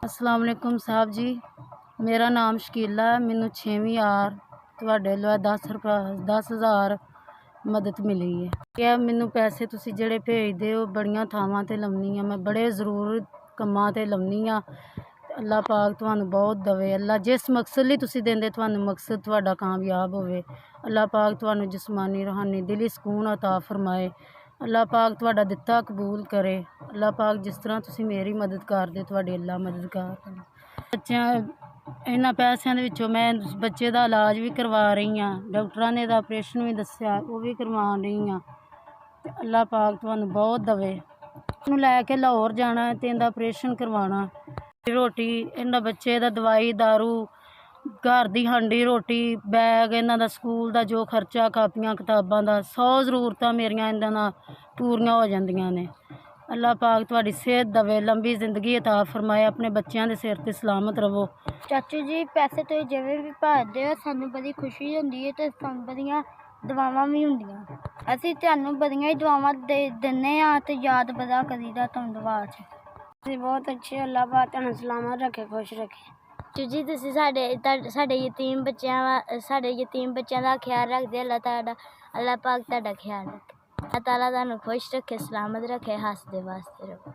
अस्सलाम वालेकुम साहब जी, मेरा नाम शकीला है। मैनू 6वीं आर तुहाडे लो 10,000 मदद मिली है। क्या मैनू पैसे तुसी जेह्ड़े भेजदे हो बड़ियां थावां ते लवनी आ, मैं बड़े ज़रूर कम्मां ते लवनी आ। अल्लाह पाक तुहानू बहुत दवे। अल्लाह जिस मकसद लई तुसी देंदे तुहानू मकसद तुहाडा कामयाब होवे। अल्लाह पाक तुहानू जिस्मानी रूहानी दिली सकून अता फरमाए। अल्लाह पाक तुहाडा दित्ता कबूल करे। अल्लाह पाक जिस तरह तुसी मेरी मदद करदे तुहाडी अल्लाह मदद करन। बच्चों इन्हां पैसों दे विचों मैं बच्चे दा इलाज भी करवा रही हाँ, डॉक्टरां ने दा ऑपरेशन भी दस्सिया वो भी करवा रही हाँ। ते अल्लाह पाक तुहानू बहुत दवे। इनू लैके लाहौर जाना है ते इंदा ऑपरेशन करवाना। रोटी इन्हां बच्चे दा दवाई दारू घर दी हांडी रोटी बैग इन्हां दा स्कूल दा जो खर्चा कापियां किताबां दा 100 जरूरतां मेरियां इन्हां नाल पूरियां हो जांदियां ने। अल्लाह पाक तुहाडी सेहत दवे, लंबी जिंदगी अता फरमाए। अपने बच्चों के सिर ते सलामत रवो। चाचू जी पैसे तुसीं जिवें भी भेजदे हो सानू बड़ी खुशी हुंदी है ते सानू बड़ियां दुआवां भी हुंदियां। असीं तुहानू बड़ियां ही दुआवां दिन्ने आ ते याद बड़ा करीदा तुहानू दुआ च। तुसीं बहुत अच्छे, अल्लाह पाक तुहानू सलामत रखे, खुश रखे। चाचू जी तुसीं साडे यतीम बच्चों दा ख्याल रखदे। अल्लाह पाक तुहाडा ख्याल रखे। अल्लाह ताला तुहानू खुश रखे, सलामत रखे, हसदे बसदे रवो।